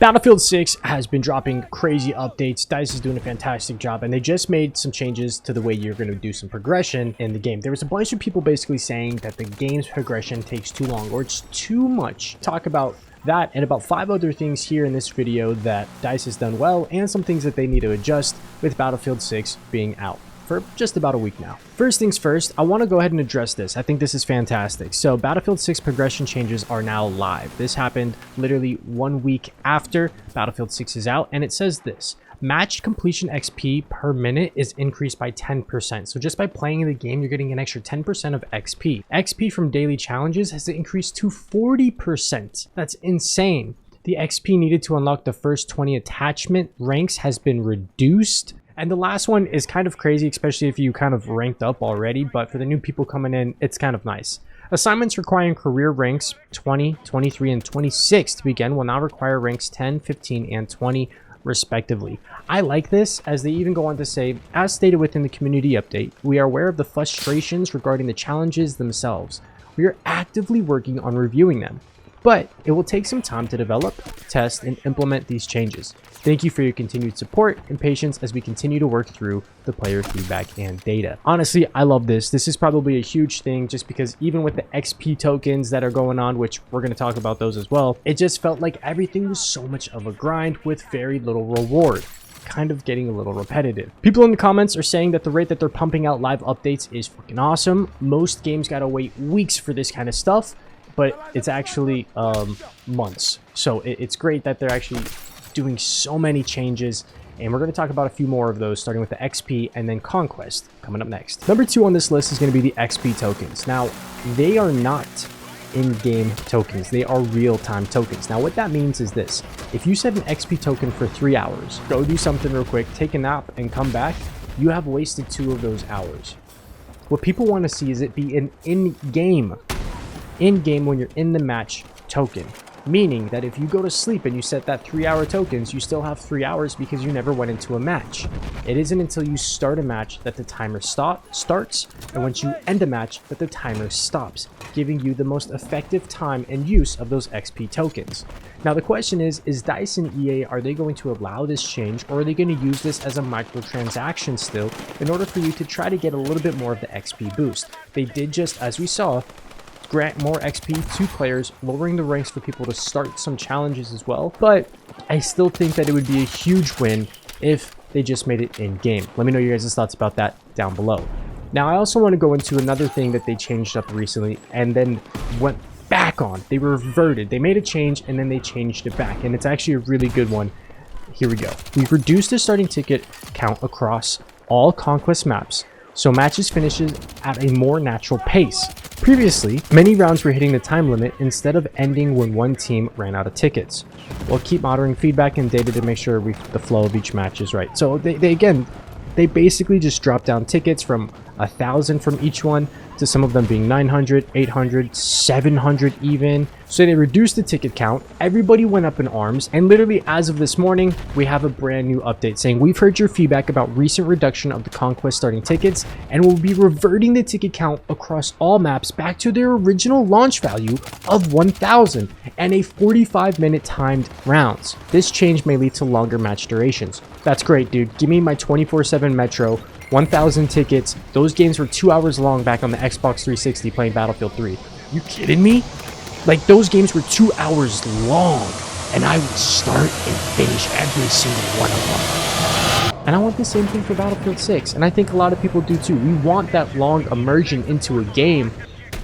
Battlefield 6 has been dropping crazy updates. DICE is doing a fantastic job, and they just made some changes to the way you're going to do some progression in the game. There was a bunch of people basically saying that the game's progression takes too long or it's too much. Talk about that and about 5 other things here in this video that DICE has done well, and some things that they need to adjust with Battlefield 6 being out for just about a week now. First things first, I want to go ahead and address this. I think this is fantastic. So Battlefield 6 progression changes are now live. This happened literally 1 week after Battlefield 6 is out, and it says this: match completion XP per minute is increased by 10%. So just by playing the game, you're getting an extra 10% of XP. XP from daily challenges has increased to 40%. That's insane. The XP needed to unlock the first 20 attachment ranks has been reduced. And the last one is kind of crazy, especially if you kind of ranked up already, but for the new people coming in, it's kind of nice. Assignments requiring career ranks 20, 23, and 26 to begin will now require ranks 10, 15, and 20 respectively. I like this, as they even go on to say, as stated within the community update, we are aware of the frustrations regarding the challenges themselves. We are actively working on reviewing them, but it will take some time to develop, test, and implement these changes. Thank you for your continued support and patience as we continue to work through the player feedback and data. Honestly, I love this. This is probably a huge thing just because even with the XP tokens that are going on, which we're going to talk about those as well, it just felt like everything was so much of a grind with very little reward. Kind of getting a little repetitive. People in the comments are saying that the rate that they're pumping out live updates is freaking awesome. Most games gotta wait weeks for this kind of stuff, but it's actually months. So it's great that they're actually doing so many changes, and we're going to talk about a few more of those, starting with the XP and then Conquest coming up next. Number 2 on this list is going to be the XP tokens. Now, they are not in-game tokens. They are real-time tokens. Now, what that means is this: if you set an XP token for 3 hours, go do something real quick, take a nap, and come back, you have wasted 2 of those hours. What people want to see is it be an in-game when you're in the match token, meaning that if you go to sleep and you set that 3-hour tokens, you still have 3 hours because you never went into a match. It isn't until you start a match that the timer starts, and once you end a match that the timer stops, giving you the most effective time and use of those XP tokens. Now the question is DICE and EA, are they going to allow this change, or are they going to use this as a microtransaction still in order for you to try to get a little bit more of the XP boost? They did, just as we saw, grant more XP to players, lowering the ranks for people to start some challenges as well, but I still think that it would be a huge win if they just made it in-game. Let me know your guys' thoughts about that down below. Now, I also want to go into another thing that they changed up recently and then went back on. They reverted. They made a change and then they changed it back, and it's actually a really good one. Here we go. We've reduced the starting ticket count across all Conquest maps, so matches finishes at a more natural pace. Previously, many rounds were hitting the time limit instead of ending when one team ran out of tickets. We'll keep monitoring feedback and data to make sure the flow of each match is right. So they basically just dropped down tickets from 1,000 from each one to some of them being 900, 800, 700 even. So they reduced the ticket count. Everybody went up in arms, and literally as of this morning, we have a brand new update saying, we've heard your feedback about recent reduction of the Conquest starting tickets, and we'll be reverting the ticket count across all maps back to their original launch value of 1,000 and a 45-minute timed rounds. This change may lead to longer match durations. That's great, dude. Give me my 24/7 Metro, 1,000 tickets. Those games were 2 hours long back on the Xbox 360 playing Battlefield 3. You kidding me? Like, those games were 2 hours long, and I would start and finish every single one of them. And I want the same thing for Battlefield 6, and I think a lot of people do too. We want that long immersion into a game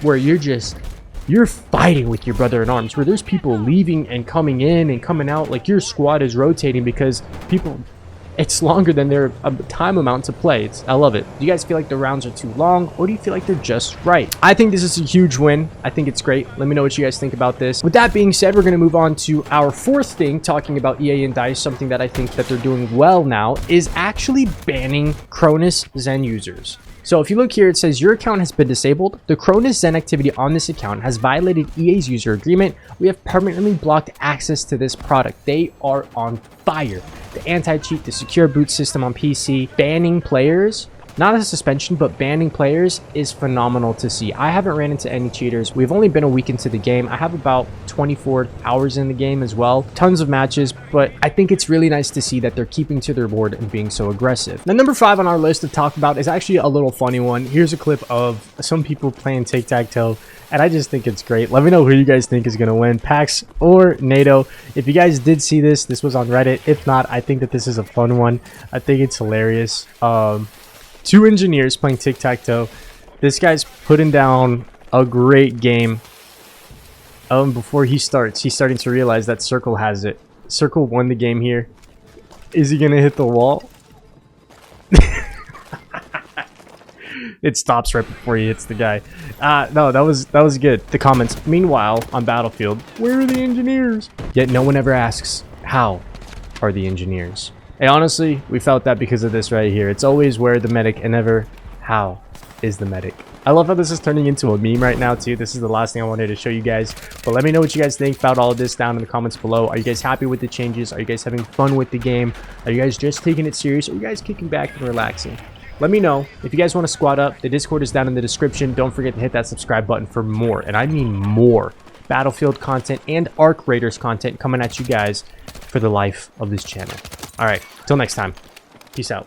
where you're fighting with your brother in arms, where there's people leaving and coming in and coming out, like your squad is rotating because it's longer than their time amount to play. I love it. Do you guys feel like the rounds are too long, or do you feel like they're just right? I think this is a huge win. I think it's great. Let me know what you guys think about this. With that being said, we're going to move on to our 4th thing, talking about EA and DICE. Something that I think that they're doing well now is actually banning Cronus Zen users. So if you look here, it says your account has been disabled. The Cronus Zen activity on this account has violated EA's user agreement. We have permanently blocked access to this product. They are on fire. The anti-cheat, the secure boot system on PC, banning players not a suspension, but banning players is phenomenal to see. I haven't ran into any cheaters. We've only been a week into the game. I have about 24 hours in the game as well. Tons of matches, but I think it's really nice to see that they're keeping to their word and being so aggressive. Now, number 5 on our list to talk about is actually a little funny one. Here's a clip of some people playing tic-tac-toe, and I just think it's great. Let me know who you guys think is going to win, Pax or NATO. If you guys did see this, this was on Reddit. If not, I think that this is a fun one. I think it's hilarious. 2 engineers playing tic-tac-toe. This guy's putting down a great game. Before he starts, he's starting to realize that Circle has it. Circle won the game here. Is he gonna hit the wall? It stops right before he hits the guy. No, that was good. The comments. Meanwhile, on Battlefield, where are the engineers? Yet no one ever asks, how are the engineers? Hey, honestly, we felt that because of this right here. It's always where the medic and never how is the medic. I love how this is turning into a meme right now too. This is the last thing I wanted to show you guys. But let me know what you guys think about all of this down in the comments below. Are you guys happy with the changes? Are you guys having fun with the game? Are you guys just taking it serious? Or are you guys kicking back and relaxing? Let me know. If you guys want to squad up, the Discord is down in the description. Don't forget to hit that subscribe button for more, and I mean more, Battlefield content and Arc Raiders content coming at you guys for the life of this channel. All right, till next time. Peace out.